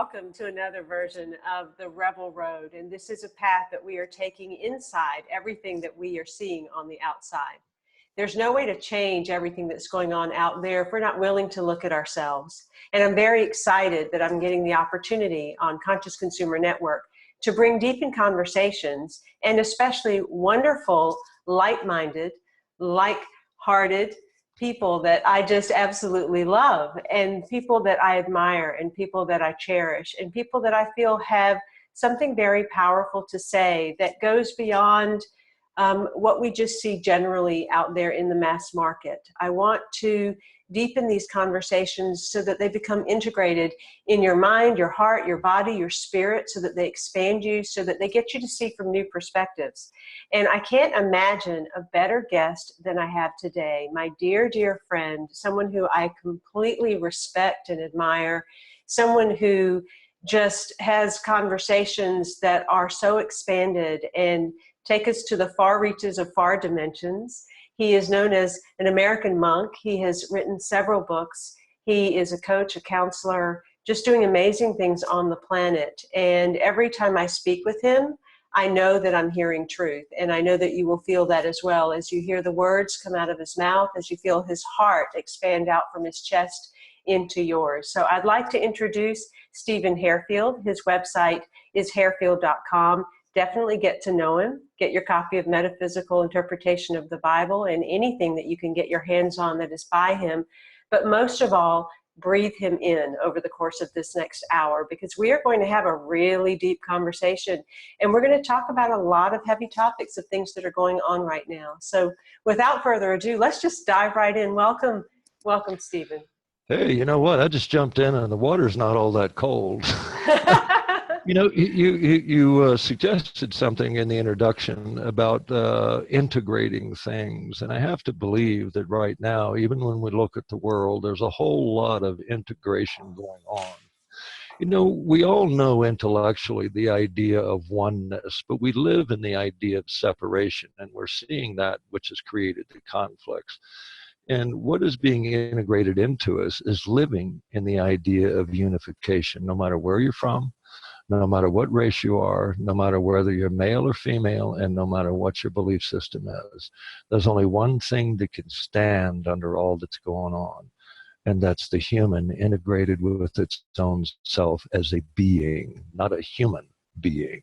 welcome to another version of the Rebel Road. And this is a path that we are taking inside everything that we are seeing on the outside. There's no way to change everything that's going on out there if we're not willing to look at ourselves. And I'm very excited that I'm getting the opportunity on Conscious Consumer Network to bring deep in conversations, and especially wonderful, light-minded, like-hearted people that I just absolutely love, and people that I admire, and people that I cherish, and people that I feel have something very powerful to say that goes beyond what we just see generally out there in the mass market. I want to deepen these conversations so that they become integrated in your mind, your heart, your body, your spirit, so that they expand you, so that they get you to see from new perspectives. And I can't imagine a better guest than I have today. My dear, dear friend, someone who I completely respect and admire, someone who just has conversations that are so expanded and take us to the far reaches of far dimensions. He is known as an American monk. He has written several books. He is a coach, a counselor, just doing amazing things on the planet. And every time I speak with him, I know that I'm hearing truth. And I know that you will feel that as well as you hear the words come out of his mouth, as you feel his heart expand out from his chest into yours. So I'd like to introduce Stephen Hairfield. His website is hairfield.com. Definitely get to know him. Get your copy of Metaphysical Interpretation of the Bible and anything that you can get your hands on that is by him. But most of all, breathe him in over the course of this next hour, because we are going to have a really deep conversation, and we're going to talk about a lot of heavy topics of things that are going on right now. So without further ado, let's just dive right in. Welcome, Stephen. Hey, you know what? I just jumped in and the water's not all that cold. You know, you suggested something in the introduction about integrating things. And I have to believe that right now, even when we look at the world, there's a whole lot of integration going on. You know, we all know intellectually the idea of oneness, but we live in the idea of separation. And we're seeing that which has created the conflicts. And what is being integrated into us is living in the idea of unification, no matter where you're from, no matter what race you are, no matter whether you're male or female, and no matter what your belief system is. There's only one thing that can stand under all that's going on, and that's the human integrated with its own self as a being, not a human being,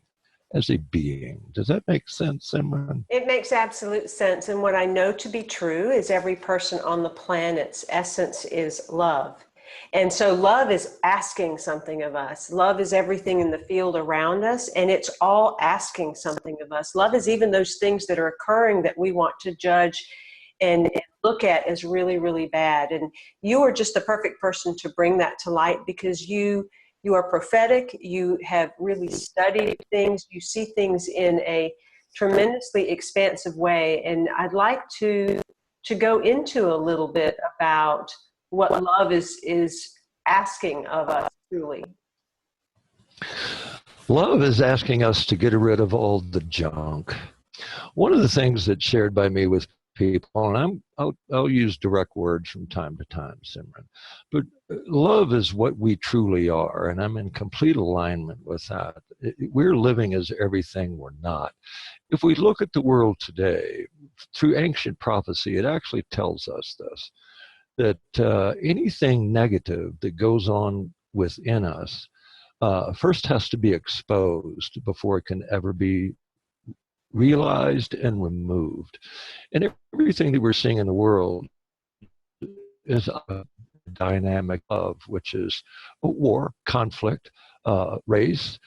as a being. Does that make sense, Simran? It makes absolute sense. And what I know to be true is every person on the planet's essence is love. And so love is asking something of us. Love is everything in the field around us, and it's all asking something of us. Love is even those things that are occurring that we want to judge and look at as really, really bad. And you are just the perfect person to bring that to light, because you are prophetic. You have really studied things. You see things in a tremendously expansive way. And I'd like to go into a little bit about what love is asking of us, truly. Love is asking us to get rid of all the junk. One of the things that's shared by me with people, and I'll use direct words from time to time, Simran, but love is what we truly are, and I'm in complete alignment with that. We're living as everything we're not. If we look at the world today, through ancient prophecy, it actually tells us this, that anything negative that goes on within us first has to be exposed before it can ever be realized and removed. And everything that we're seeing in the world is a dynamic of, which is war, conflict, race,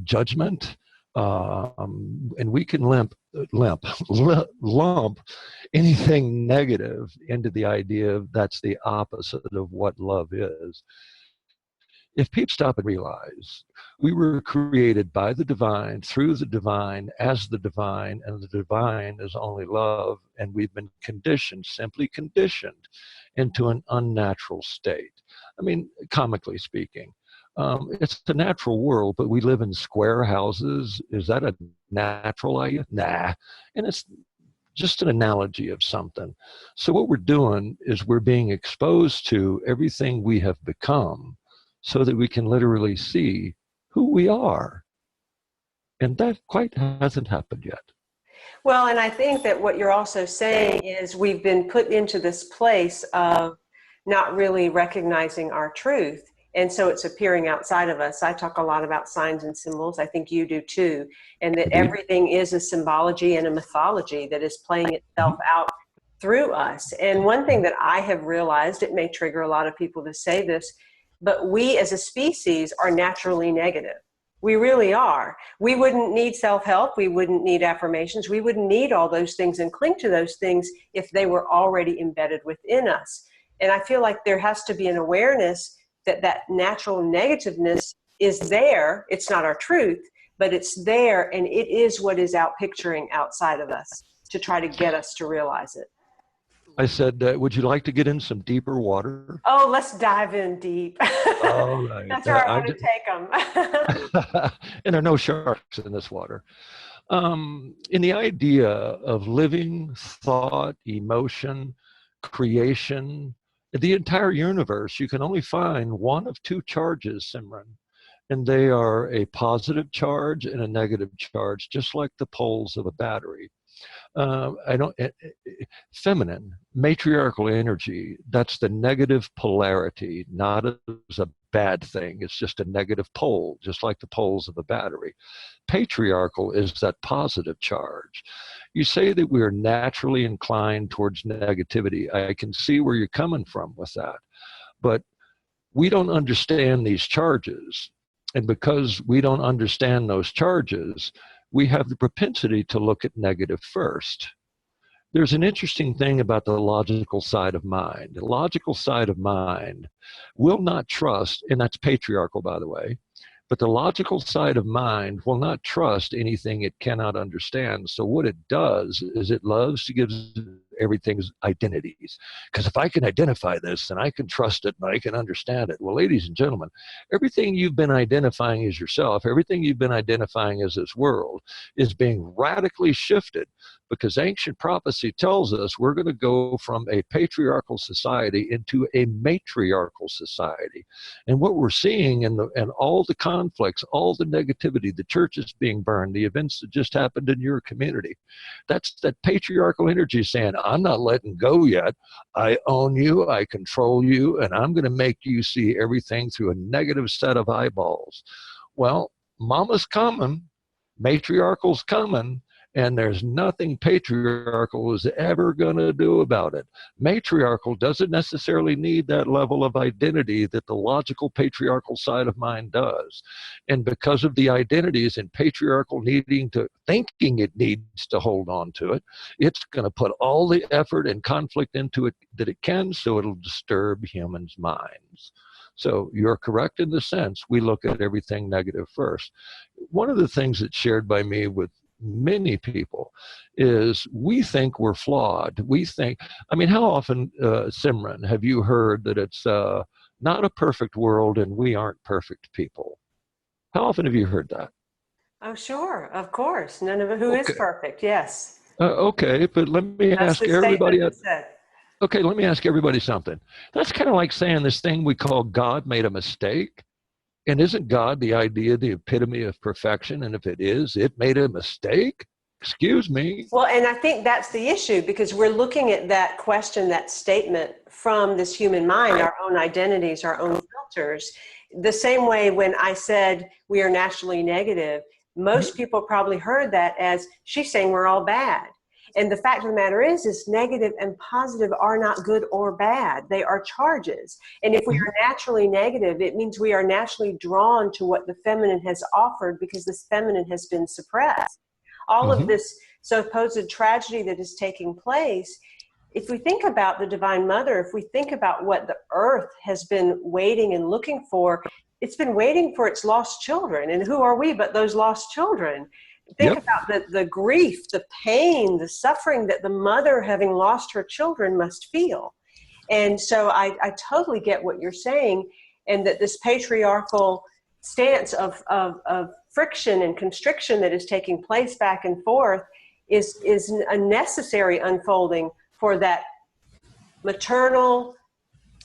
judgment, and we can lump anything negative into the idea of that's the opposite of what love is. If people stop and realize we were created by the divine, through the divine, as the divine, and the divine is only love, and we've been conditioned, simply conditioned, into an unnatural state. I mean, comically speaking. It's a natural world, but we live in square houses. Is that a natural idea? Nah. And it's just an analogy of something. So what we're doing is we're being exposed to everything we have become so that we can literally see who we are. And that quite hasn't happened yet. Well, and I think that what you're also saying is we've been put into this place of not really recognizing our truth. And so it's appearing outside of us. I talk a lot about signs and symbols. I think you do too. And that Indeed. everything is a symbology and a mythology that is playing itself out through us. And one thing that I have realized, it may trigger a lot of people to say this, but we as a species are naturally negative. We really are. We wouldn't need self-help. We wouldn't need affirmations. We wouldn't need all those things and cling to those things if they were already embedded within us. And I feel like there has to be an awareness that that natural negativeness is there. It's not our truth, but it's there, and it is what is out picturing outside of us to try to get us to realize it. I said, would you like to get in some deeper water? Oh, let's dive in deep. All right. That's where I want to take them. And there are no sharks in this water. In the idea of living, thought, emotion, creation, the entire universe, you can only find one of two charges, Simran. And they are a positive charge and a negative charge, just like the poles of a battery. Feminine, matriarchal energy, that's the negative polarity, not as a bad thing. It's just a negative pole, just like the poles of a battery. Patriarchal is that positive charge. You say that we're naturally inclined towards negativity. I can see where you're coming from with that. But we don't understand these charges. And because we don't understand those charges, we have the propensity to look at negative first. There's an interesting thing about the logical side of mind. The logical side of mind will not trust, and that's patriarchal, by the way, but the logical side of mind will not trust anything it cannot understand. So what it does is it loves to give everything's identities. Because if I can identify this, then I can trust it and I can understand it. Well, ladies and gentlemen, everything you've been identifying as yourself, everything you've been identifying as this world is being radically shifted, because ancient prophecy tells us we're going to go from a patriarchal society into a matriarchal society. And what we're seeing in all the conflicts, all the negativity, the churches being burned, the events that just happened in your community, that's that patriarchal energy saying, I'm not letting go yet. I own you, I control you, and I'm going to make you see everything through a negative set of eyeballs. Well, mama's coming, matriarchal's coming, and there's nothing patriarchal is ever going to do about it. Matriarchal doesn't necessarily need that level of identity that the logical patriarchal side of mind does. And because of the identities and patriarchal thinking it needs to hold on to it, it's going to put all the effort and conflict into it that it can, so it'll disturb humans' minds. So you're correct in the sense we look at everything negative first. One of the things that's shared by me with many people is we think we're flawed. We think, I mean, how often, Simran, have you heard that it's not a perfect world and we aren't perfect people? How often have you heard that? Oh, sure, of course. None of it. Who is perfect? Yes. Okay, but let me That's ask the everybody. statement that said. Okay, let me ask everybody something. That's kind of like saying this thing we call God made a mistake. And isn't God the idea, the epitome of perfection? And if it is, it made a mistake? Excuse me. Well, and I think that's the issue, because we're looking at that question, that statement from this human mind, our own identities, our own filters. The same way when I said we are naturally negative, most people probably heard that as she's saying we're all bad. And the fact of the matter is negative and positive are not good or bad. They are charges. And if we are naturally negative, it means we are naturally drawn to what the feminine has offered, because this feminine has been suppressed. All of this supposed tragedy that is taking place, if we think about the Divine Mother, if we think about what the earth has been waiting and looking for, it's been waiting for its lost children. And who are we but those lost children? Think about the grief, the pain, the suffering that the mother, having lost her children, must feel. And so I totally get what you're saying, and that this patriarchal stance of friction and constriction that is taking place back and forth is a necessary unfolding for that maternal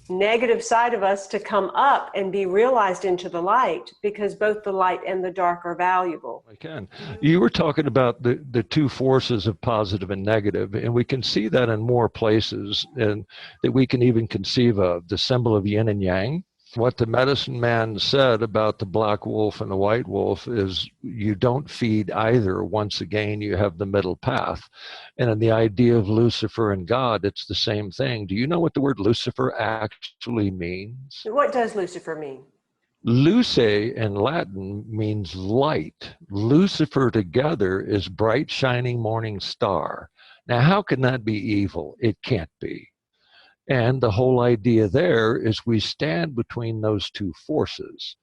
negative side of us to come up and be realized into the light, because both the light and the dark are valuable. I can. You were talking about the two forces of positive and negative, and we can see that in more places and that we can even conceive of. The symbol of yin and yang. What the medicine man said about the black wolf and the white wolf is you don't feed either. Once again, you have the middle path. And in the idea of Lucifer and God, it's the same thing. Do you know what the word Lucifer actually means? What does Lucifer mean? Luce in Latin means light. Lucifer together is bright, shining morning star. Now, how can that be evil? It can't be. And the whole idea there is we stand between those two forces.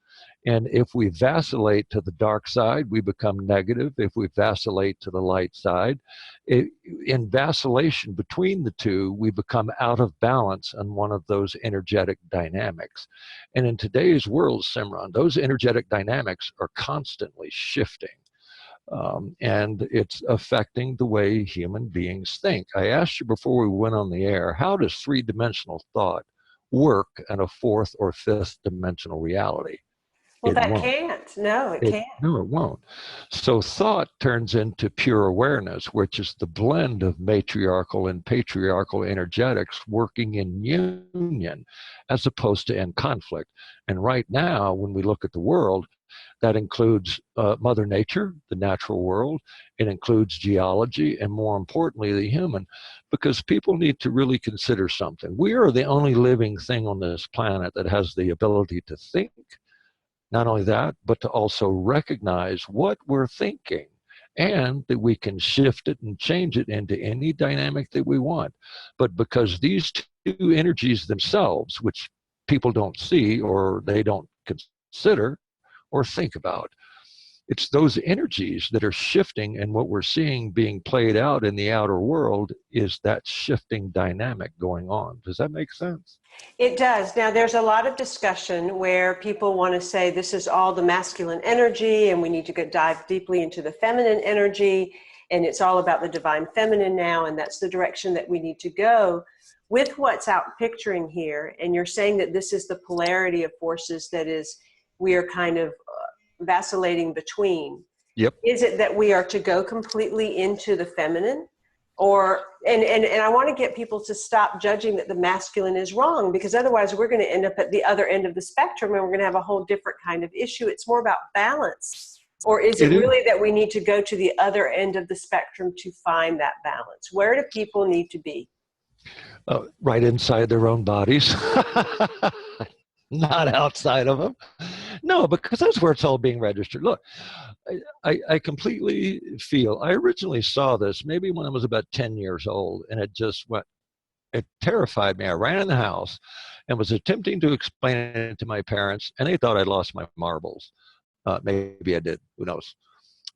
And if we vacillate to the dark side, we become negative. If we vacillate to the light side, in vacillation between the two, we become out of balance on one of those energetic dynamics. And in today's world, Simran, those energetic dynamics are constantly shifting. And it's affecting the way human beings think. I asked you before we went on the air, how does three-dimensional thought work in a fourth or fifth dimensional reality? Well, It that won't. can't. No, it can't. No, it won't. So thought turns into pure awareness, which is the blend of matriarchal and patriarchal energetics working in union as opposed to in conflict. And right now, when we look at the world, that includes Mother Nature, the natural world. It includes geology, and more importantly, the human, because people need to really consider something. We are the only living thing on this planet that has the ability to think. Not only that, but to also recognize what we're thinking, and that we can shift it and change it into any dynamic that we want. But because these two energies themselves, which people don't see or they don't consider or think about, it's those energies that are shifting, and what we're seeing being played out in the outer world is that shifting dynamic going on. Does that make sense? It does. Now, there's a lot of discussion where people want to say this is all the masculine energy and we need to dive deeply into the feminine energy, and it's all about the divine feminine now, and that's the direction that we need to go with what's out picturing here. And you're saying that this is the polarity of forces that is, we are kind of vacillating between. Yep. Is it that we are to go completely into the feminine? Or, and I want to get people to stop judging that the masculine is wrong, because otherwise we're going to end up at the other end of the spectrum and we're going to have a whole different kind of issue. It's more about balance. Or is it really that we need to go to the other end of the spectrum to find that balance? Where do people need to be? Right inside their own bodies, not outside of them. No, because that's where it's all being registered. Look, I completely feel, I originally saw this maybe when I was about 10 years old, and it just went, it terrified me. I ran in the house and was attempting to explain it to my parents, and they thought I'd lost my marbles. Maybe I did, who knows.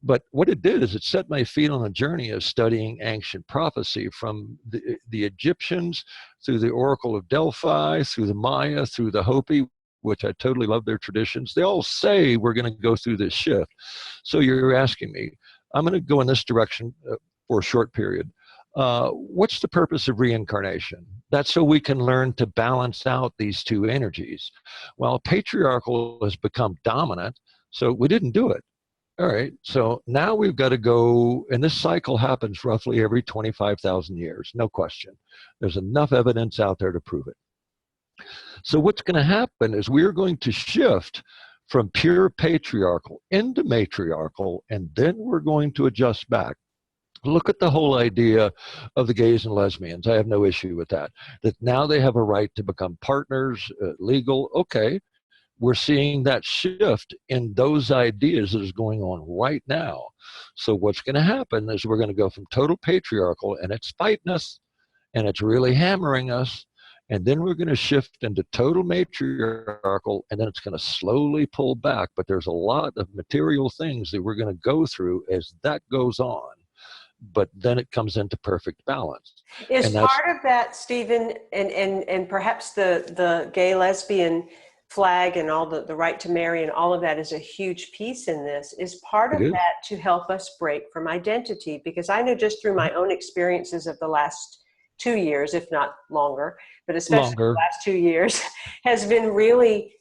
But what it did is it set my feet on a journey of studying ancient prophecy from the Egyptians, through the Oracle of Delphi, through the Maya, through the Hopi, which I totally love their traditions. They all say we're going to go through this shift. So you're asking me, I'm going to go in this direction for a short period. What's the purpose of reincarnation? That's so we can learn to balance out these two energies. Well, patriarchal has become dominant, so we didn't do it. All right, so now we've got to go, and this cycle happens roughly every 25,000 years, no question. There's enough evidence out there to prove it. So what's going to happen is we're going to shift from pure patriarchal into matriarchal, and then we're going to adjust back. Look at the whole idea of the gays and lesbians. I have no issue with that. That now they have a right to become partners, legal, okay. We're seeing that shift in those ideas that is going on right now. So what's going to happen is we're going to go from total patriarchal, and it's fighting us, and it's really hammering us, and then we're going to shift into total matriarchal, and then it's going to slowly pull back. But there's a lot of material things that we're going to go through as that goes on. But then it comes into perfect balance. Is part of that, Stephen, and perhaps the gay lesbian flag and all the right to marry and all of that is a huge piece in this, is part of that to help us break from identity? Because I know just through my own experiences of the last 2 years, if not longer, but especially the Longer. last 2 years, has been really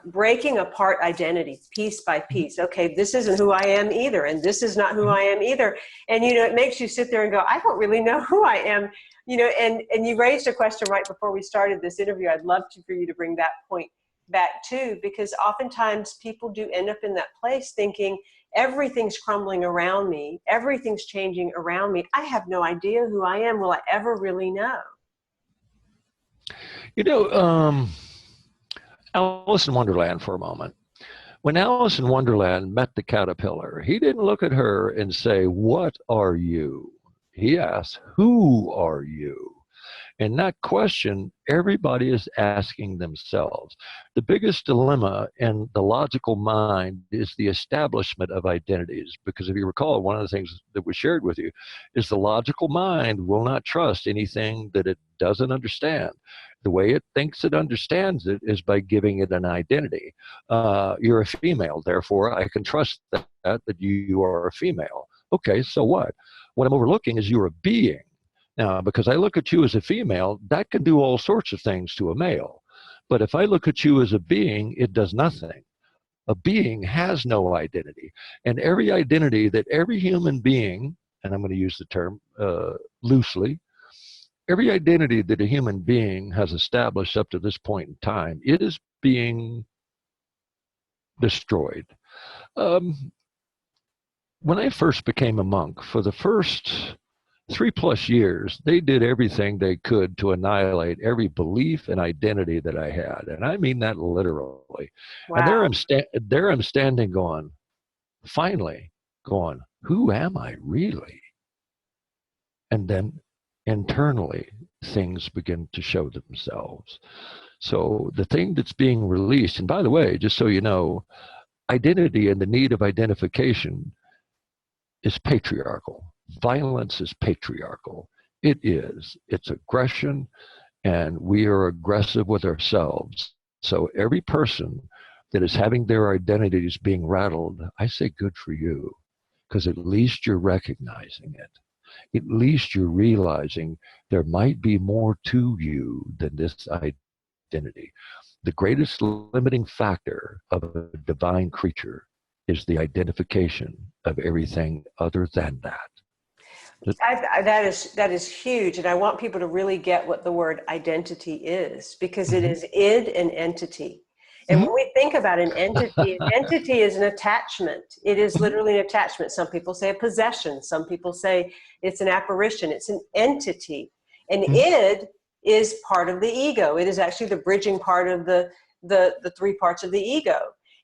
breaking apart identity piece by piece. Okay, this isn't who I am either, and this is not who I am either. And, you know, it makes you sit there and go, I don't really know who I am. You know, and you raised a question right before we started this interview. I'd love for you to bring that point back too, because oftentimes people do end up in that place thinking everything's crumbling around me, everything's changing around me. I have no idea who I am. Will I ever really know? You know, Alice in Wonderland for a moment. When Alice in Wonderland met the caterpillar, he didn't look at her and say, "What are you?" He asked, "Who are you?" And that question, everybody is asking themselves. The biggest dilemma in the logical mind is the establishment of identities. Because if you recall, one of the things that was shared with you is the logical mind will not trust anything that it doesn't understand. The way it thinks it understands it is by giving it an identity. You're a female, therefore I can trust that you are a female. Okay, so what? What I'm overlooking is you're a being. Now, because I look at you as a female, that can do all sorts of things to a male. But if I look at you as a being, it does nothing. A being has no identity. And every identity that every human being, and I'm going to use the term loosely, every identity that a human being has established up to this point in time, it is being destroyed. When I first became a monk, for the first 3+ years, they did everything they could to annihilate every belief and identity that I had. And I mean that literally. Wow. And there I'm standing going, finally going, who am I really? And then internally, things begin to show themselves. So the thing that's being released, and by the way, just so you know, identity and the need of identification is patriarchal. Violence is patriarchal. It is. It's aggression, and we are aggressive with ourselves. So every person that is having their identities being rattled, I say good for you, because at least you're recognizing it. At least you're realizing there might be more to you than this identity. The greatest limiting factor of a divine creature is the identification of everything other than that. That is huge, and I want people to really get what the word identity is, because it is id and entity. And when we think about an entity is an attachment. It is literally an attachment. Some people say a possession. Some people say it's an apparition. It's an entity. And id is part of the ego. It is actually the bridging part of the three parts of the ego.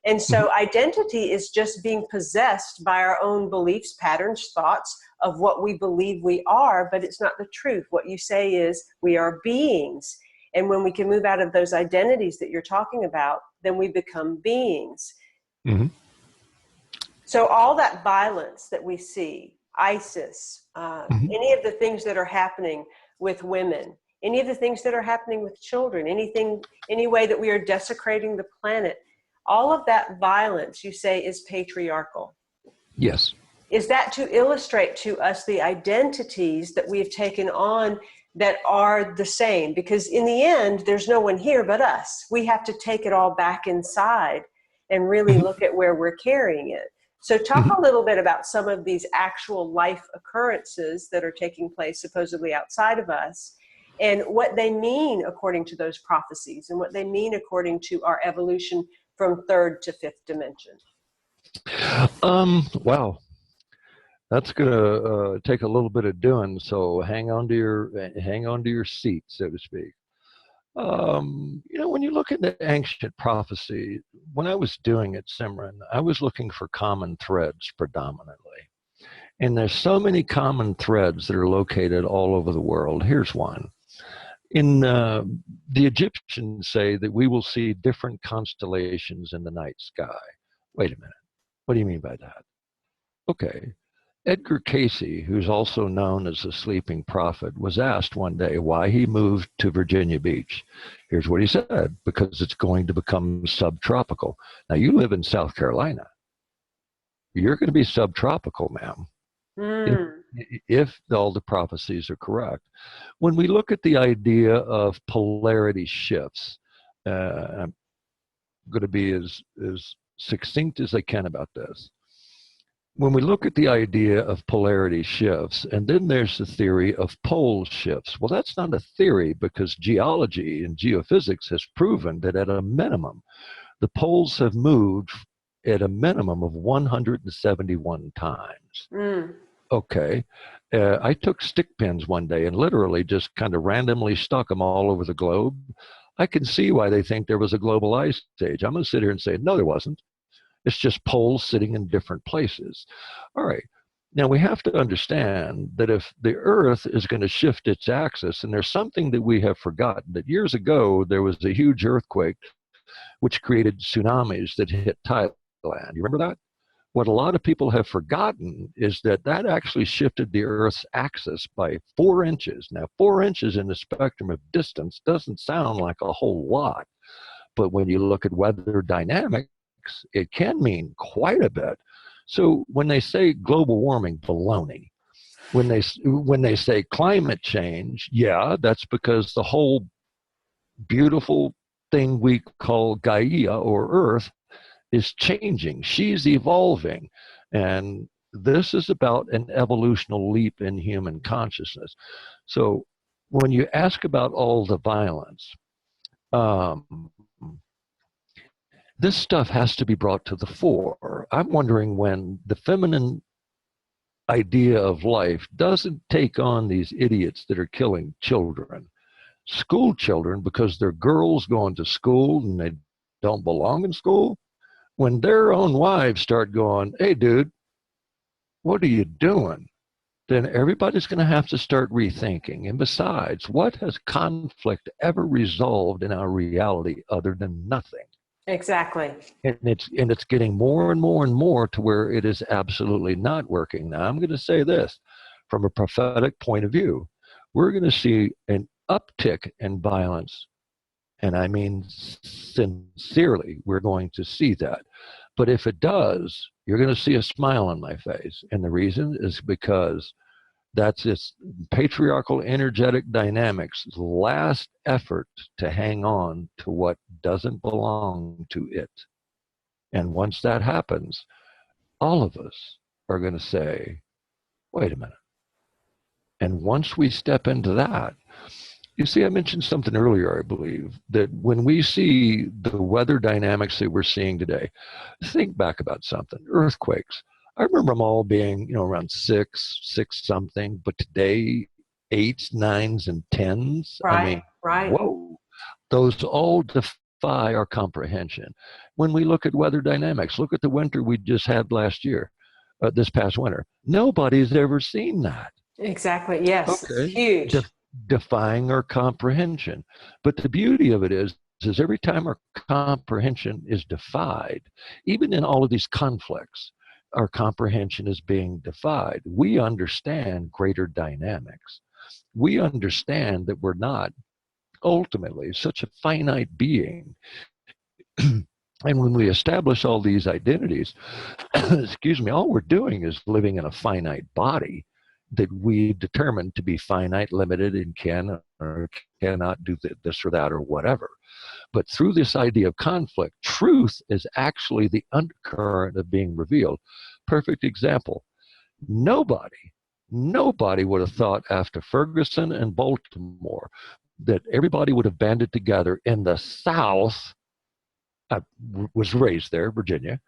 And so identity is just being possessed by our own beliefs, patterns, thoughts of what we believe we are, but it's not the truth. What you say is we are beings. And when we can move out of those identities that you're talking about, then we become beings. So all that violence that we see, ISIS, any of the things that are happening with women, any of the things that are happening with children, any way that we are desecrating the planet, all of that violence, you say, is patriarchal. Yes. Is that to illustrate to us the identities that we have taken on that are the same? Because in the end, there's no one here but us. We have to take it all back inside and really look at where we're carrying it. So talk a little bit about some of these actual life occurrences that are taking place supposedly outside of us, and what they mean according to those prophecies, and what they mean according to our evolution from third to fifth dimension. Wow. That's going to take a little bit of doing. So hang on to your seat, so to speak. You know, when you look at the ancient prophecy, when I was doing it, Simran, I was looking for common threads predominantly. And there's so many common threads that are located all over the world. Here's one. The Egyptians say that we will see different constellations in the night sky. Wait a minute. What do you mean by that? Okay. Edgar Cayce, who's also known as the Sleeping Prophet, was asked one day why he moved to Virginia Beach. Here's what he said: because it's going to become subtropical. Now, you live in South Carolina. You're going to be subtropical, ma'am. if all the prophecies are correct. When we look at the idea of polarity shifts, I'm going to be as succinct as I can about this. When we look at the idea of polarity shifts, and then there's the theory of pole shifts. Well, that's not a theory, because geology and geophysics has proven that at a minimum, the poles have moved at a minimum of 171 times. Mm. Okay. I took stick pins one day and literally just kind of randomly stuck them all over the globe. I can see why they think there was a global ice age. I'm going to sit here and say, no, there wasn't. It's just poles sitting in different places. All right. Now we have to understand that if the Earth is going to shift its axis, and there's something that we have forgotten, that years ago there was a huge earthquake which created tsunamis that hit Thailand. You remember that? What a lot of people have forgotten is that that actually shifted the Earth's axis by 4 inches. Now, 4 inches in the spectrum of distance doesn't sound like a whole lot, but when you look at weather dynamics, it can mean quite a bit. So when they say global warming, baloney. When they say climate change, yeah, that's because the whole beautiful thing we call Gaia, or Earth, is changing. She's evolving. And this is about an evolutional leap in human consciousness. So when you ask about all the violence, this stuff has to be brought to the fore. I'm wondering when the feminine idea of life doesn't take on these idiots that are killing children, school children, because they're girls going to school and they don't belong in school. When their own wives start going, hey, dude, what are you doing? Then everybody's going to have to start rethinking. And besides, what has conflict ever resolved in our reality other than nothing? Exactly. And it's getting more and more and more to where it is absolutely not working. Now, I'm going to say this from a prophetic point of view. We're going to see an uptick in violence. And I mean, sincerely, we're going to see that. But if it does, you're going to see a smile on my face. And the reason is because that's its patriarchal energetic dynamics' last effort to hang on to what doesn't belong to it. And once that happens, all of us are going to say, wait a minute. And once we step into that, you see, I mentioned something earlier, I believe, that when we see the weather dynamics that we're seeing today, think back about something. Earthquakes. I remember them all being, around six something, but today, 8s, 9s, and 10s. Right, I mean, right. whoa, those all defy our comprehension. When we look at weather dynamics, look at the winter we just had last year, this past winter. Nobody's ever seen that. Exactly. Yes. It's Okay. huge. Defying our comprehension. But the beauty of it is every time our comprehension is defied, even in all of these conflicts, our comprehension is being defied. We understand greater dynamics. We understand that we're not ultimately such a finite being. And when we establish all these identities, excuse me, all we're doing is living in a finite body that we determine to be finite, limited, and can or cannot do this or that or whatever. But through this idea of conflict, truth is actually the undercurrent of being revealed. Perfect example. Nobody would have thought after Ferguson and Baltimore that everybody would have banded together in the South. I was raised there, Virginia.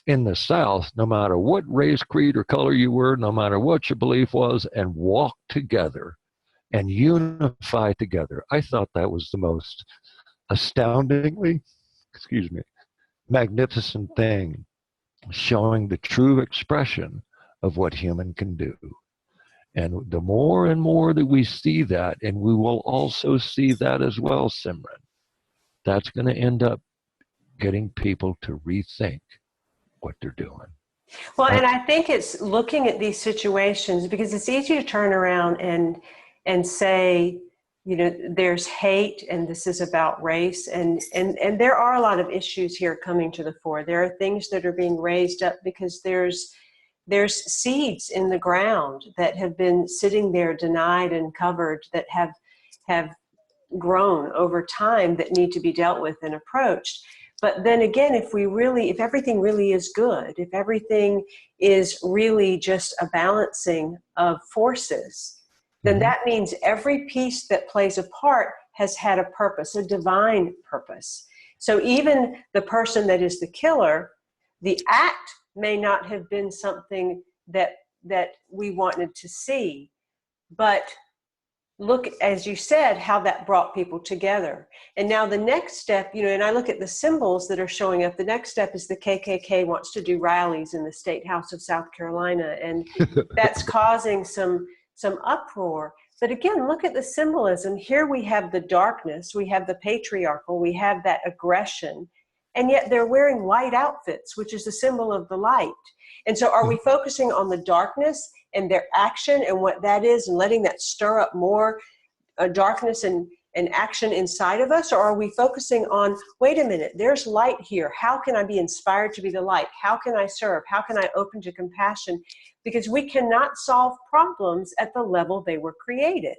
In the South, no matter what race, creed, or color you were, no matter what your belief was, and walk together and unify together. I thought that was the most astoundingly, magnificent thing, showing the true expression of what human can do. And the more and more that we see that, and we will also see that as well, Simran, that's going to end up getting people to rethink what they're doing. Well, and I think it's looking at these situations, because it's easy to turn around and say, there's hate and this is about race. And there are a lot of issues here coming to the fore. There are things that are being raised up because there's There's seeds in the ground that have been sitting there denied and covered that have grown over time that need to be dealt with and approached. But then again, if everything really is good, if everything is really just a balancing of forces, then that means every piece that plays a part has had a purpose, a divine purpose. So even the person that is the killer, the act may not have been something that we wanted to see, but look, as you said, how that brought people together. And now the next step, and I look at the symbols that are showing up, the next step is the KKK wants to do rallies in the State House of South Carolina, and that's causing some uproar. But again, look at the symbolism. Here we have the darkness, we have the patriarchal, we have that aggression, and yet they're wearing white outfits, which is the symbol of the light. And so are we focusing on the darkness and their action and what that is and letting that stir up more darkness and action inside of us? Or are we focusing on, wait a minute, there's light here. How can I be inspired to be the light? How can I serve? How can I open to compassion? Because we cannot solve problems at the level they were created.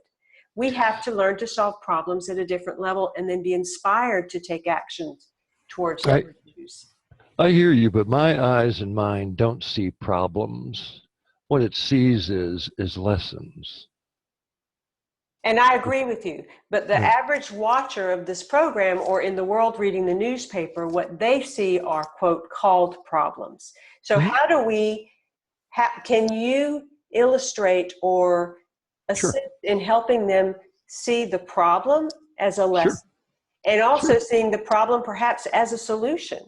We have to learn to solve problems at a different level and then be inspired to take action towards those issues. I hear you, but my eyes and mind don't see problems. What it sees is lessons. And I agree with you, but the average watcher of this program or in the world reading the newspaper, what they see are, quote, called problems. So how do we, can you illustrate or assist in helping them see the problem as a lesson and also seeing the problem perhaps as a solution?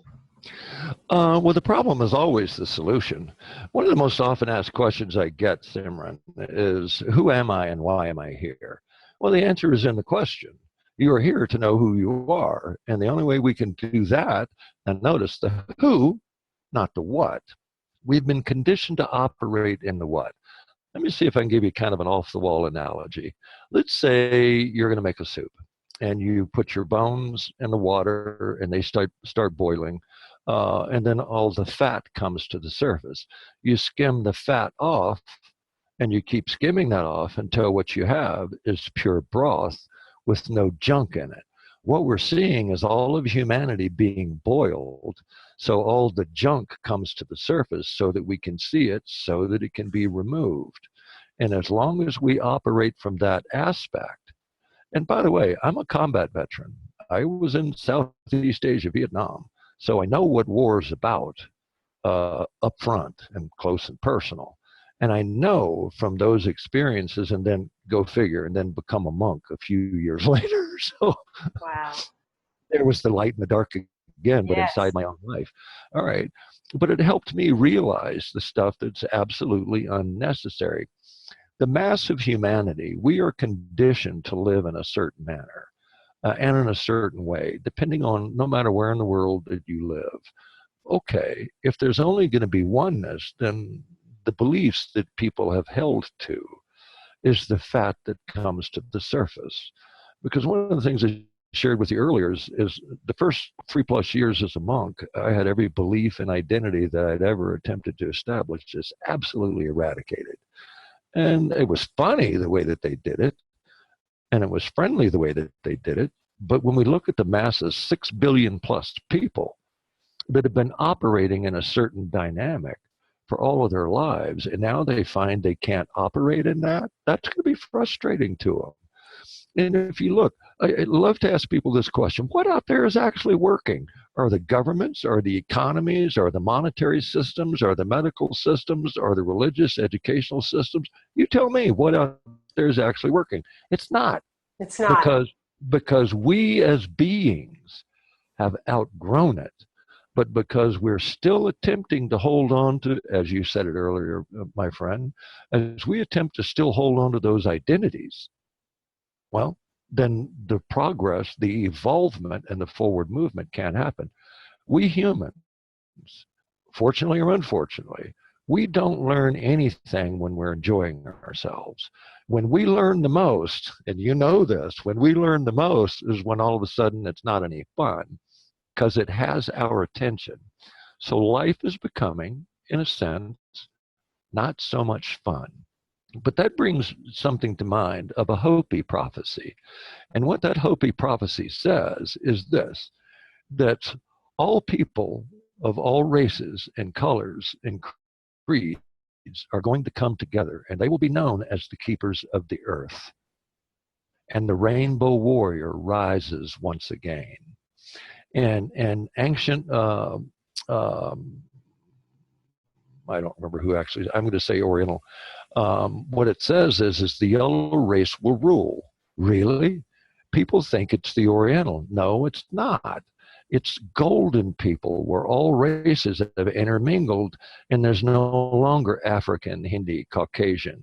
Well, the problem is always the solution. One of the most often asked questions I get, Simran, is who am I and why am I here? Well, the answer is in the question. You are here to know who you are. And the only way we can do that, and notice the who, not the what. We've been conditioned to operate in the what. Let me see if I can give you kind of an off-the-wall analogy. Let's say you're going to make a soup, and you put your bones in the water, and they start boiling. And then all the fat comes to the surface. You skim the fat off, and you keep skimming that off until what you have is pure broth with no junk in it. What we're seeing is all of humanity being boiled, so all the junk comes to the surface so that we can see it, so that it can be removed. And as long as we operate from that aspect, and by the way, I'm a combat veteran. I was in Southeast Asia, Vietnam. So I know what war is about up front and close and personal. And I know from those experiences, and then go figure, and then become a monk a few years later. So wow. There was the light and the dark again, but inside my own life. All right. But it helped me realize the stuff that's absolutely unnecessary. The mass of humanity, we are conditioned to live in a certain manner. And in a certain way, depending on no matter where in the world that you live. Okay, if there's only going to be oneness, then the beliefs that people have held to is the fat that comes to the surface. Because one of the things I shared with you earlier is the first 3+ years as a monk, I had every belief and identity that I'd ever attempted to establish just absolutely eradicated. And it was funny the way that they did it. And it was friendly the way that they did it. But when we look at the masses, 6 billion plus people that have been operating in a certain dynamic for all of their lives, and now they find they can't operate in that, that's going to be frustrating to them. And if you look, I'd love to ask people this question: what out there is actually working? Are the governments, are the economies, are the monetary systems, are the medical systems, are the religious educational systems? You tell me what out there is actually working. It's not. It's not. Because we as beings have outgrown it, but because we're still attempting to hold on to, as you said it earlier, my friend, as we attempt to still hold on to those identities, well, then the progress, the evolvement, and the forward movement can't happen. We humans, fortunately or unfortunately, we don't learn anything when we're enjoying ourselves. When we learn the most, and you know this, when we learn the most is when all of a sudden it's not any fun, because it has our attention. So life is becoming, in a sense, not so much fun. But that brings something to mind of a Hopi prophecy. And what that Hopi prophecy says is this, that all people of all races and colors and creeds are going to come together, and they will be known as the keepers of the earth. And the rainbow warrior rises once again. And ancient, I don't remember who actually, I'm going to say Oriental. What it says is the yellow race will rule. Really? People think it's the Oriental. No, it's not. It's golden people where all races have intermingled, and there's no longer African, Hindi, Caucasian.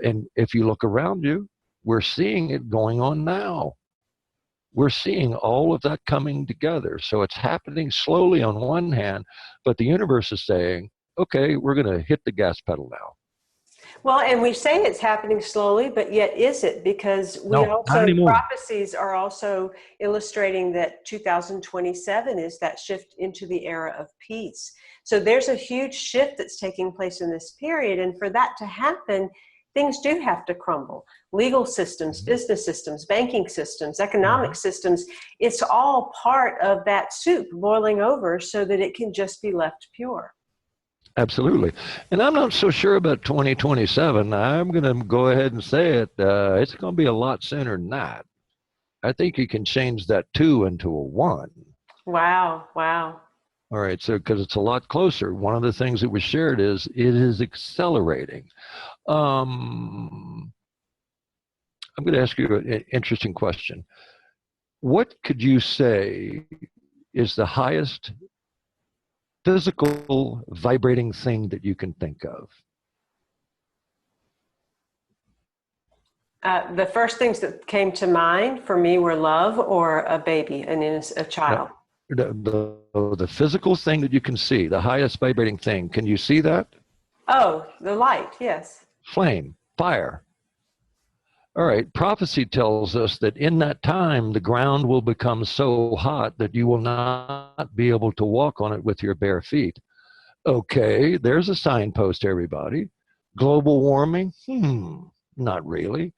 And if you look around you, we're seeing it going on now. We're seeing all of that coming together. So it's happening slowly on one hand, but the universe is saying, okay, we're going to hit the gas pedal now. Well, and we say it's happening slowly, but yet is it? Because prophecies are also illustrating that 2027 is that shift into the era of peace. So there's a huge shift that's taking place in this period. And for that to happen, things do have to crumble. Legal systems, business systems, banking systems, economic systems, it's all part of that soup boiling over so that it can just be left pure. Absolutely. And I'm not so sure about 2027. I'm going to go ahead and say it. It's going to be a lot sooner than that. I think you can change that 2 into a 1. Wow. Wow. All right. So, because it's a lot closer. One of the things that was shared is it is accelerating. I'm going to ask you an interesting question. What could you say is the highest physical vibrating thing that you can think of? The first things that came to mind for me were love or a baby, a child. The physical thing that you can see, the highest vibrating thing. Can you see that? Oh, the light, yes. Flame, fire. All right, prophecy tells us that in that time, the ground will become so hot that you will not be able to walk on it with your bare feet. Okay, there's a signpost, everybody. Global warming? Not really.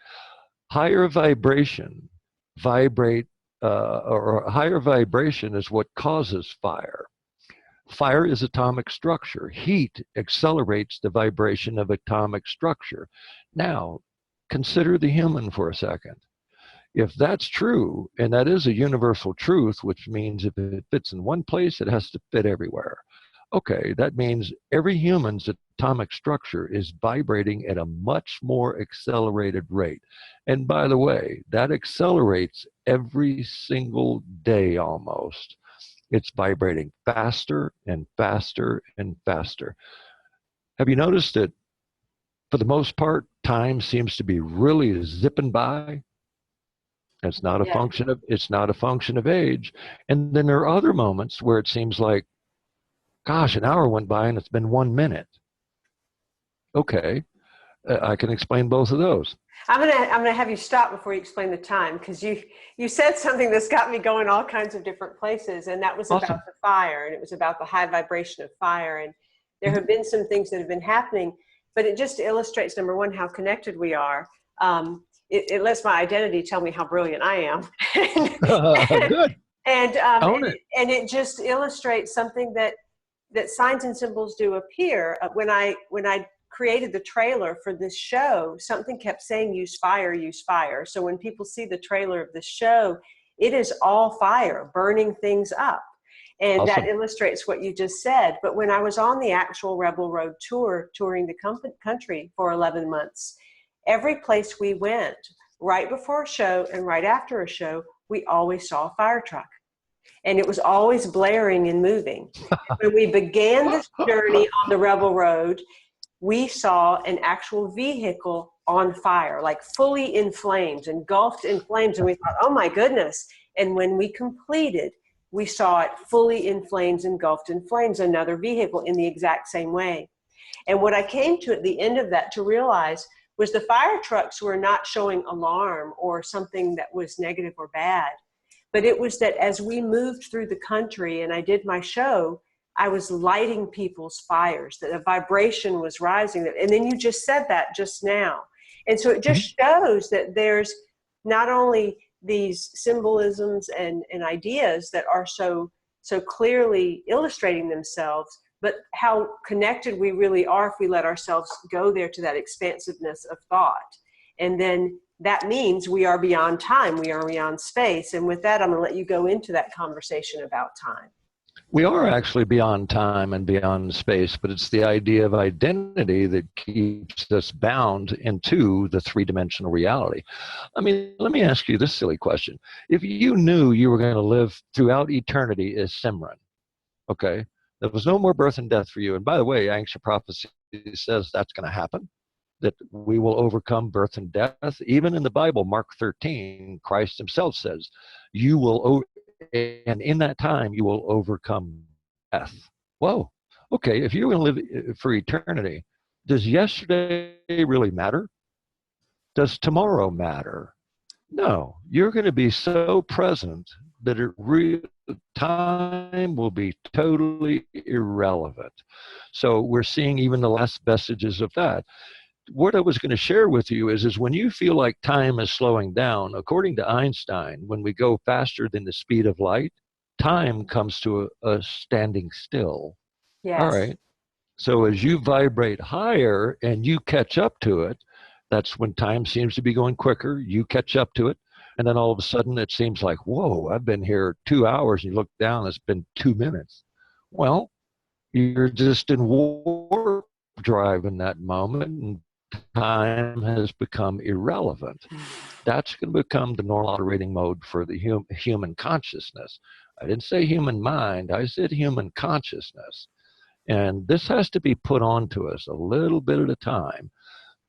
Higher vibration, or higher vibration is what causes fire. Fire is atomic structure. Heat accelerates the vibration of atomic structure. Now, consider the human for a second. If that's true, and that is a universal truth, which means if it fits in one place, it has to fit everywhere. Okay, that means every human's atomic structure is vibrating at a much more accelerated rate. And by the way, that accelerates every single day almost. It's vibrating faster and faster and faster. Have you noticed that for the most part, time seems to be really zipping by? It's not a function of age. And then there are other moments where it seems like, gosh, an hour went by and it's been 1 minute. Okay, I can explain both of those. I'm gonna have you stop before you explain the time, because you said something that's got me going all kinds of different places, and that was Awesome. about the fire, and it was about the high vibration of fire, and there have been some things that have been happening, but it just illustrates, number one, how connected we are. It lets my identity tell me how brilliant I am. Good. And it just illustrates something that signs and symbols do appear. When I created the trailer for this show, something kept saying, use fire, use fire. So when people see the trailer of the show, it is all fire, burning things up. And awesome. That illustrates what you just said. But when I was on the actual Rebel Road tour, touring the country for 11 months, every place we went, right before a show and right after a show, we always saw a fire truck. And it was always blaring and moving. When we began this journey on the Rebel Road, we saw an actual vehicle on fire, like fully in flames, engulfed in flames. And we thought, oh my goodness. And when we completed, we saw it fully in flames, engulfed in flames, another vehicle in the exact same way. And what I came to at the end of that to realize was the fire trucks were not showing alarm or something that was negative or bad. But it was that as we moved through the country and I did my show, I was lighting people's fires, that a vibration was rising. And then you just said that just now. And so it just shows that there's not only these symbolisms and ideas that are so clearly illustrating themselves, but how connected we really are if we let ourselves go there to that expansiveness of thought. And then that means we are beyond time, we are beyond space. And with that, I'm going to let you go into that conversation about time. We are actually beyond time and beyond space, but it's the idea of identity that keeps us bound into the three-dimensional reality. I mean, let me ask you this silly question. If you knew you were going to live throughout eternity as Simran, okay, there was no more birth and death for you. And by the way, ancient prophecy says that's going to happen, that we will overcome birth and death. Even in the Bible, Mark 13, Christ himself says, you will and in that time, you will overcome death. Whoa. Okay, if you're going to live for eternity, does yesterday really matter? Does tomorrow matter? No. You're going to be so present that time will be totally irrelevant. So we're seeing even the last vestiges of that. What I was going to share with you is when you feel like time is slowing down, according to Einstein, when we go faster than the speed of light, time comes to a standing still. Yes. All right. So as you vibrate higher and you catch up to it, that's when time seems to be going quicker. You catch up to it. And then all of a sudden it seems like, whoa, I've been here 2 hours. And you look down, it's been 2 minutes. Well, you're just in warp drive in that moment. And time has become irrelevant. That's going to become the normal operating mode for the human consciousness. I didn't say human mind, I said human consciousness. And this has to be put on to us a little bit at a time,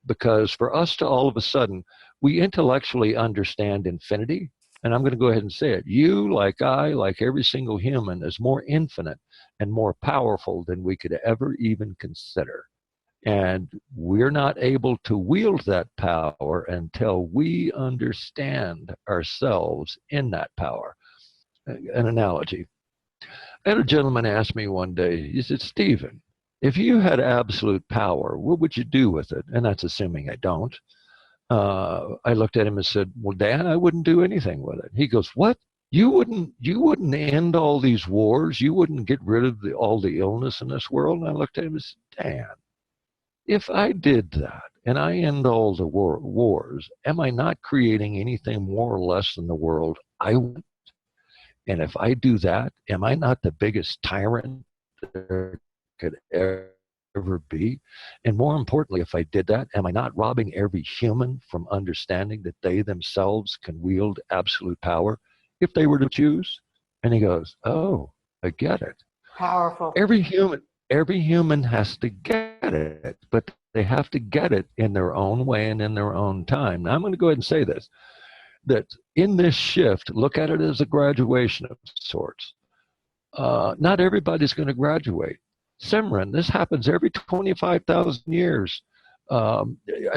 because for us to all of a sudden, we intellectually understand infinity. And I'm going to go ahead and say it. You, like I, like every single human, is more infinite and more powerful than we could ever even consider. And we're not able to wield that power until we understand ourselves in that power. An analogy. I had a gentleman ask me one day, he said, Stephen, if you had absolute power, what would you do with it? And that's assuming I don't. I looked at him and said, well, Dan, I wouldn't do anything with it. He goes, what? You wouldn't end all these wars? You wouldn't get rid of all the illness in this world? And I looked at him and said, Dan, if I did that and I end all the wars, am I not creating anything more or less than the world I want? And if I do that, am I not the biggest tyrant there could ever be? And more importantly, if I did that, am I not robbing every human from understanding that they themselves can wield absolute power if they were to choose? And he goes, oh, I get it. Powerful. Every human has to get it, but they have to get it in their own way and in their own time. Now, I'm going to go ahead and say this, that in this shift, look at it as a graduation of sorts. Not everybody's going to graduate. Simran, this happens every 25,000 years. I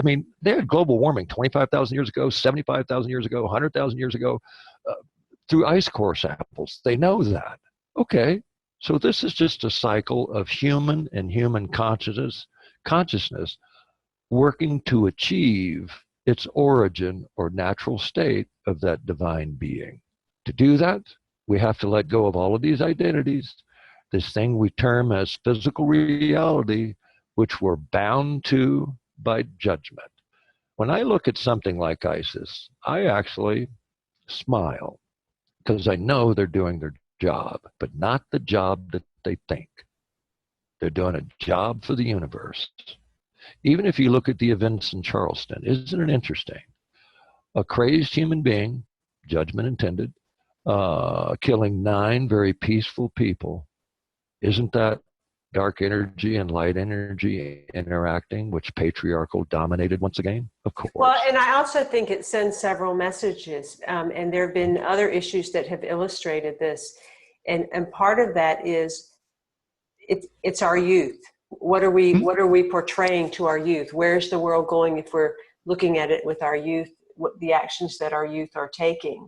mean, they had global warming 25,000 years ago, 75,000 years ago, 100,000 years ago, through ice core samples. They know that. Okay. So this is just a cycle of human and human consciousness working to achieve its origin or natural state of that divine being. To do that, we have to let go of all of these identities, this thing we term as physical reality, which we're bound to by judgment. When I look at something like ISIS, I actually smile because I know they're doing their job, but not the job that they think. They're doing a job for the universe. Even if you look at the events in Charleston, isn't it interesting? A crazed human being, judgment intended, killing 9 very peaceful people. Isn't that dark energy and light energy interacting, which patriarchal dominated once again? Of course. Well, and I also think it sends several messages, and there have been other issues that have illustrated this. And part of that is it's our youth. What are we portraying to our youth? Where's the world going if we're looking at it with our youth, what the actions that our youth are taking?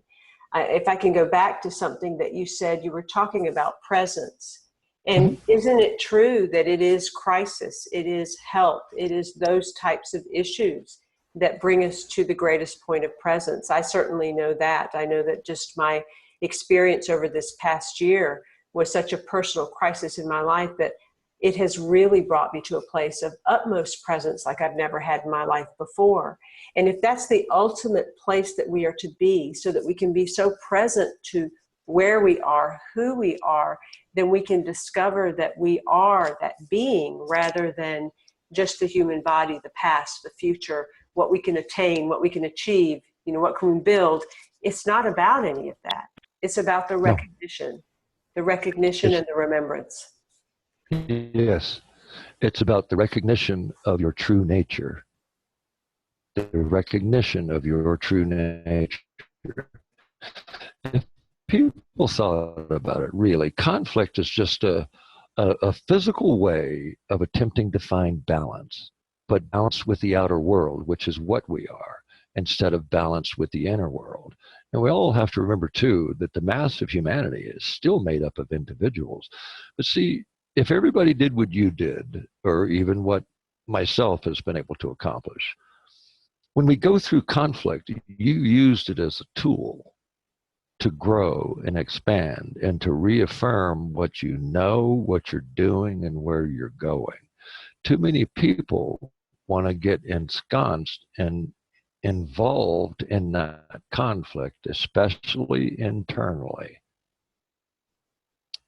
If I can go back to something that you said, you were talking about presence. And isn't it true that it is crisis, it is health, it is those types of issues that bring us to the greatest point of presence? I certainly know that. I know that just my experience over this past year was such a personal crisis in my life that it has really brought me to a place of utmost presence like I've never had in my life before. And if that's the ultimate place that we are to be, so that we can be so present to where we are, who we are, then we can discover that we are that being rather than just the human body, the past, the future, what we can attain, what we can achieve, what can we build. It's not about any of that. It's about the recognition, and the remembrance. Yes, it's about the recognition of your true nature, the recognition of your true nature. If people thought about it, really, conflict is just a physical way of attempting to find balance, but balance with the outer world, which is what we are, instead of balance with the inner world. And we all have to remember, too, that the mass of humanity is still made up of individuals. But see, if everybody did what you did, or even what myself has been able to accomplish, when we go through conflict, you used it as a tool to grow and expand and to reaffirm what you know, what you're doing, and where you're going. Too many people want to get ensconced and involved in that conflict, especially internally.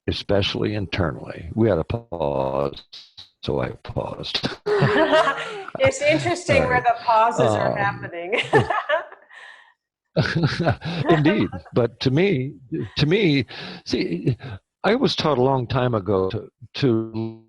Especially internally. We had a pause, so I paused. It's interesting where the pauses are happening. Indeed, but to me, see, I was taught a long time ago to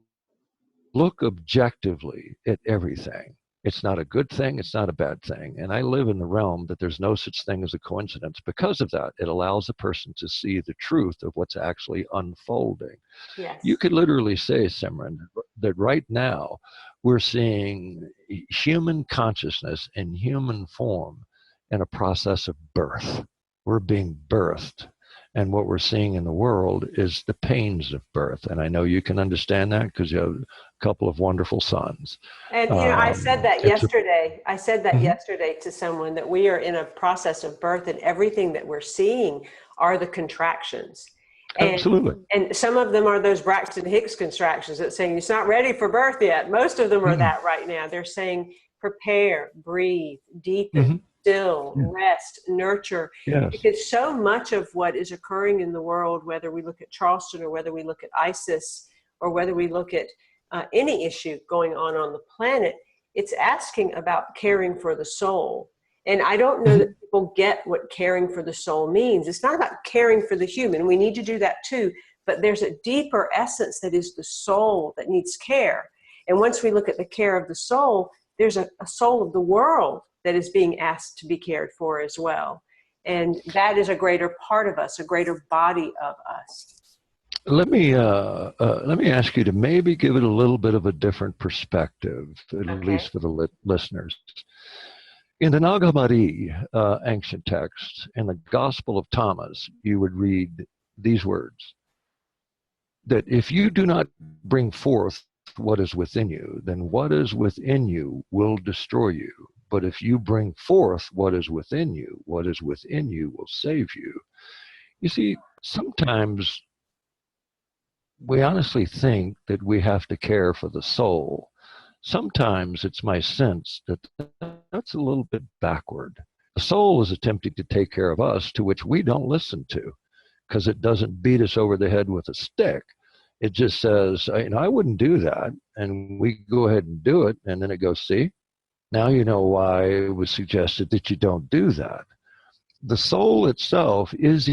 look objectively at everything. It's not a good thing, it's not a bad thing. And I live in the realm that there's no such thing as a coincidence. Because of that, it allows a person to see the truth of what's actually unfolding. Yes. You could literally say, Simran, that right now we're seeing human consciousness in human form in a process of birth. We're being birthed. And what we're seeing in the world is the pains of birth. And I know you can understand that because you have a couple of wonderful sons. And I said that yesterday. I said that yesterday to someone, that we are in a process of birth, and everything that we're seeing are the contractions. Absolutely. And some of them are those Braxton Hicks contractions that saying it's not ready for birth yet. Most of them are that right now. They're saying prepare, breathe, deepen, still, rest, nurture. Yes. Because so much of what is occurring in the world, whether we look at Charleston or whether we look at ISIS or whether we look at any issue going on the planet, it's asking about caring for the soul. And I don't know that people get what caring for the soul means. It's not about caring for the human. We need to do that too. But there's a deeper essence that is the soul that needs care. And once we look at the care of the soul, there's a soul of the world that is being asked to be cared for as well. And that is a greater part of us, a greater body of us. Let me ask you to maybe give it a little bit of a different perspective, at least for the listeners. In the Nag Hammadi ancient text, in the Gospel of Thomas, you would read these words, that if you do not bring forth what is within you, then what is within you will destroy you. But if you bring forth what is within you will save you. You see, sometimes we honestly think that we have to care for the soul. Sometimes it's my sense that that's a little bit backward. The soul is attempting to take care of us, to which we don't listen to, because it doesn't beat us over the head with a stick. It just says, I wouldn't do that. And we go ahead and do it. And then it goes, see, now you know why it was suggested that you don't do that. The soul itself is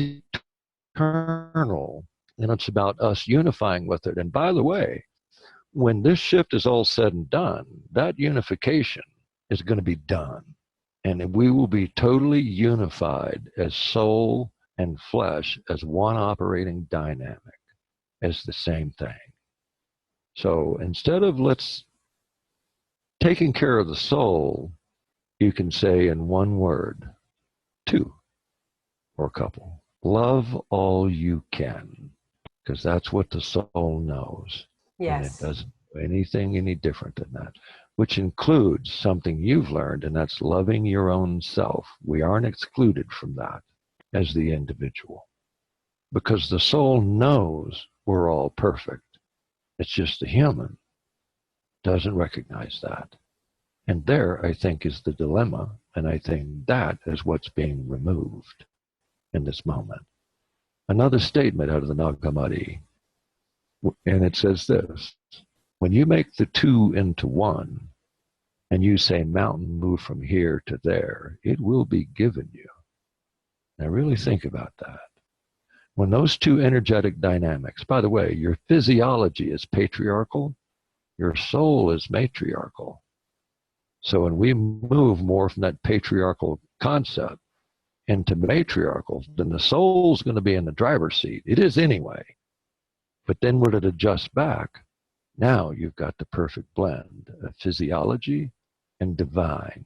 eternal, and it's about us unifying with it. And by the way, when this shift is all said and done, that unification is going to be done. And we will be totally unified as soul and flesh, as one operating dynamic, as the same thing. So instead of taking care of the soul, you can say in one word, two, or a couple, love all you can. because that's what the soul knows. And it Yes. doesn't do anything any different than that, which includes something you've learned, and that's loving your own self. We aren't excluded from that as the individual, because the soul knows we're all perfect. It's just the human doesn't recognize that. And there, I think, is the dilemma. And I think that is what's being removed in this moment. Another statement out of the Nag Hammadi, and it says this: when you make the two into one, and you say, mountain, move from here to there, it will be given you. Now really think about that. When those two energetic dynamics, by the way, your physiology is patriarchal, your soul is matriarchal. So when we move more from that patriarchal concept into matriarchal, then the soul's going to be in the driver's seat. It is anyway. But then when it adjusts back, now you've got the perfect blend of physiology and divine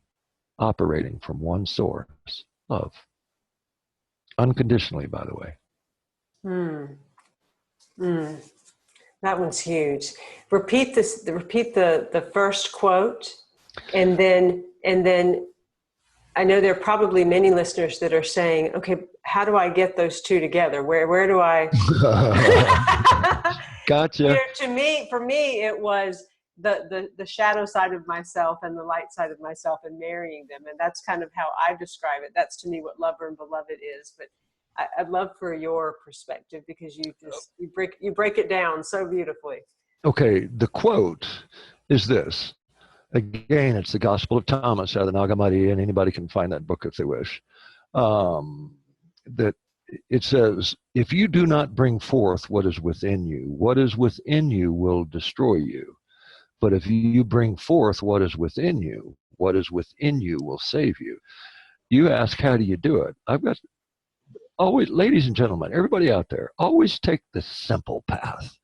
operating from one source, love. Unconditionally, by the way. That one's huge. Repeat this. Repeat the first quote, and then I know there are probably many listeners that are saying, "Okay, how do I get those two together? Where do I?" Gotcha. You know, for me, it was the shadow side of myself and the light side of myself, and marrying them, and that's kind of how I describe it. That's to me what lover and beloved is. But I'd love for your perspective, because you break it down so beautifully. Okay, the quote is this. Again, it's the Gospel of Thomas out of the Nag Hammadi, and anybody can find that book if they wish. That it says, if you do not bring forth what is within you will destroy you. But if you bring forth what is within you will save you. You ask, how do you do it? I've got always, ladies and gentlemen, everybody out there, always take the simple path.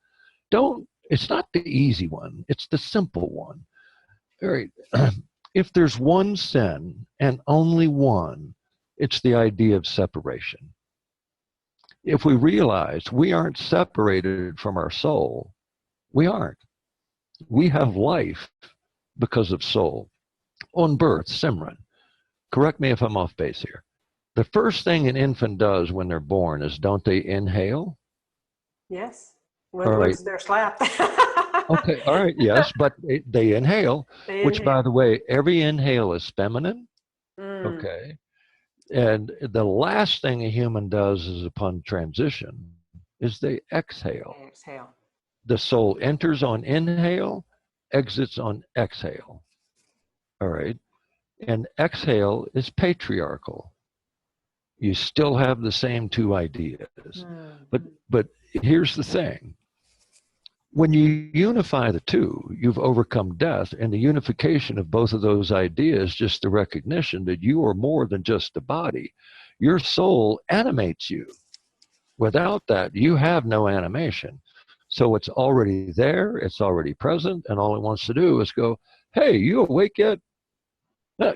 It's not the easy one, it's the simple one. All right. If there's one sin and only one, it's the idea of separation. If we realize we aren't separated from our soul, we aren't. We have life because of soul. On birth, Simran, correct me if I'm off base here. The first thing an infant does when they're born is, don't they inhale? Yes. Once they're slapped. Okay, all right, yes, but they inhale, which, by the way, every inhale is feminine. Okay. And the last thing a human does is, upon transition, is they exhale. The soul enters on inhale, exits on exhale. All right. And exhale is patriarchal. You still have the same two ideas. But here's the thing. When you unify the two, you've overcome death, and the unification of both of those ideas, just the recognition that you are more than just a body. Your soul animates you. Without that, you have no animation. So it's already there, it's already present, and all it wants to do is go, hey, you awake yet?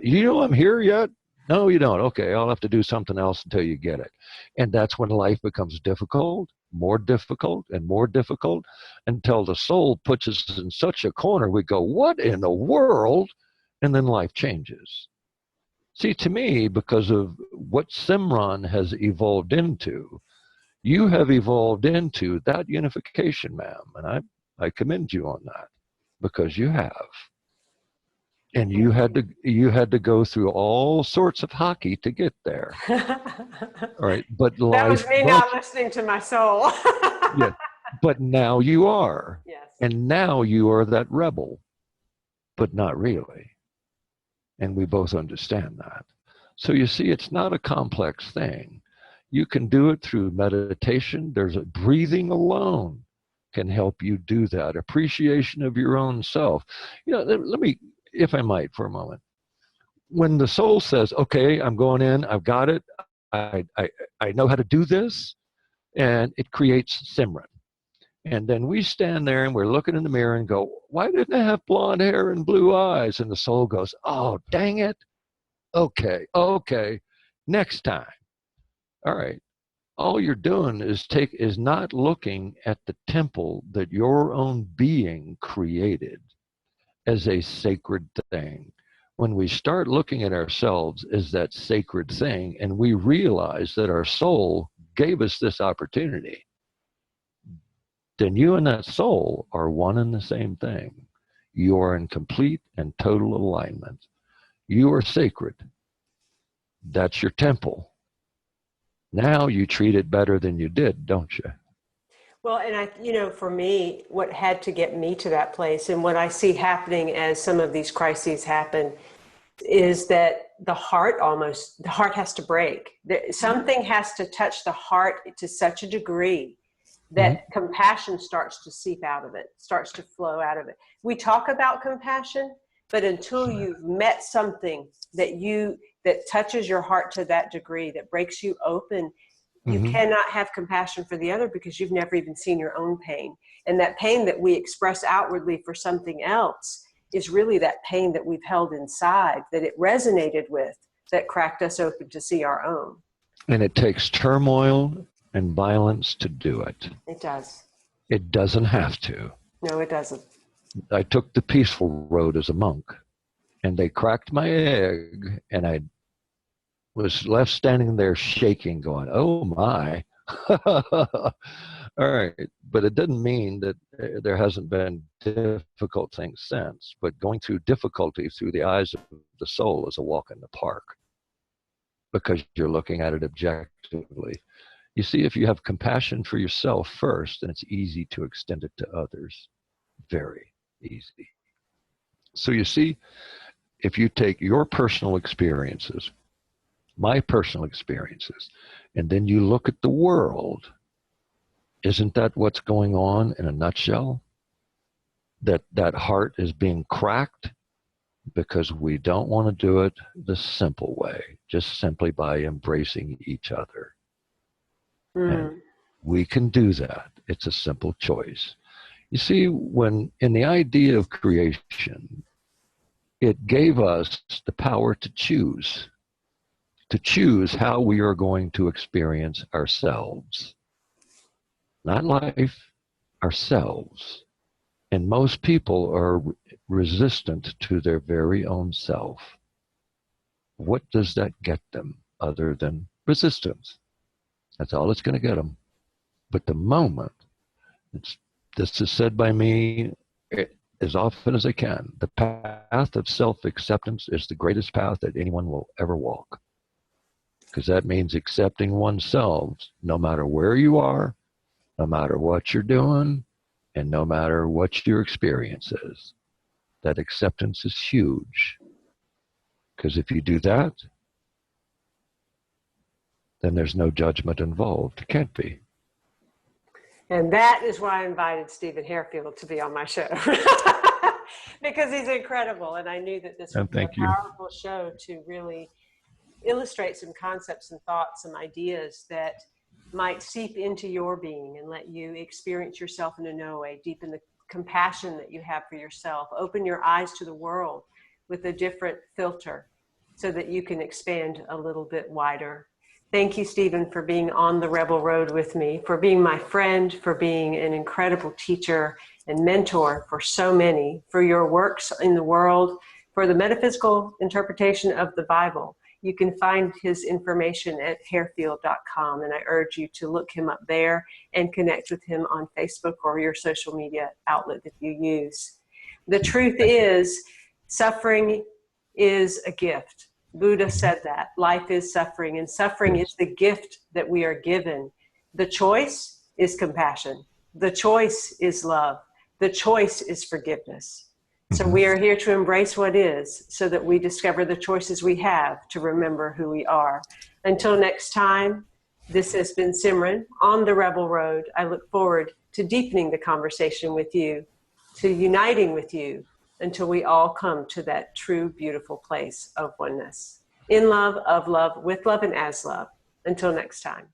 You know I'm here yet? No, you don't. Okay, I'll have to do something else until you get it. And that's when life becomes difficult, more difficult, and more difficult, until the soul puts us in such a corner, we go, what in the world? And then life changes. See, to me, because of what Simran has evolved into, you have evolved into that unification, ma'am. And I commend you on that, because you have. And you had to go through all sorts of hockey to get there. All right, but life, that was me not listening to my soul. Yeah, but now you are. Yes. And now you are that rebel, but not really. And we both understand that. So you see, it's not a complex thing. You can do it through meditation. There's breathing alone can help you do that. Appreciation of your own self. You know, let me, if I might, for a moment. When the soul says, okay, I'm going in, I've got it, I know how to do this, and it creates Simran. And then we stand there and we're looking in the mirror and go, why didn't I have blonde hair and blue eyes? And the soul goes, oh, dang it. Okay, next time. All right. all you're doing is not looking at the temple that your own being created as a sacred thing. When we start looking at ourselves as that sacred thing, and we realize that our soul gave us this opportunity, then you and that soul are one and the same thing. You are in complete and total alignment. You are sacred. That's your temple. Now you treat it better than you did, don't you? Well, and for me, what had to get me to that place, and what I see happening as some of these crises happen, is that the heart has to break. Something has to touch the heart to such a degree that compassion starts to seep out of it, starts to flow out of it. We talk about compassion, but until you've met something that touches your heart to that degree, that breaks you open, you cannot have compassion for the other, because you've never even seen your own pain. And that pain that we express outwardly for something else is really that pain that we've held inside, that it resonated with, that cracked us open to see our own. And it takes turmoil and violence to do it. It does. It doesn't have to. No, it doesn't. I took the peaceful road as a monk, and they cracked my egg, and I was left standing there shaking, going, oh my. All right. But it doesn't mean that there hasn't been difficult things since. But going through difficulty through the eyes of the soul is a walk in the park, because you're looking at it objectively. You see, if you have compassion for yourself first, then it's easy to extend it to others. Very easy. So you see, if you take your personal experiences, my personal experiences, and then you look at the world, isn't that what's going on in a nutshell? That heart is being cracked because we don't want to do it the simple way, just simply by embracing each other. And we can do that. It's a simple choice. You see, when in the idea of creation, it gave us the power to choose how we are going to experience ourselves. Not life, ourselves. And most people are resistant to their very own self. What does that get them other than resistance? That's all it's going to get them. But the moment, this is said by me as often as I can, the path of self-acceptance is the greatest path that anyone will ever walk. Because that means accepting oneself, no matter where you are, no matter what you're doing, and no matter what your experience is. That acceptance is huge. Because if you do that, then there's no judgment involved. It can't be. And that is why I invited Stephen Hairfield to be on my show. Because he's incredible. And I knew that this would be a powerful show to really illustrate some concepts and thoughts, some ideas that might seep into your being and let you experience yourself in a new way, deepen the compassion that you have for yourself, open your eyes to the world with a different filter so that you can expand a little bit wider. Thank you, Stephen, for being on the Rebel Road with me, for being my friend, for being an incredible teacher and mentor for so many, for your works in the world, for the metaphysical interpretation of the Bible. You can find his information at hairfield.com, and I urge you to look him up there and connect with him on Facebook or your social media outlet that you use. The truth is, suffering is a gift. Buddha said that. Life is suffering, and suffering is the gift that we are given. The choice is compassion. The choice is love. The choice is forgiveness. So we are here to embrace what is so that we discover the choices we have to remember who we are. Until next time, this has been Simran on the Rebel Road. I look forward to deepening the conversation with you, to uniting with you until we all come to that true, beautiful place of oneness. In love, of love, with love, and as love. Until next time.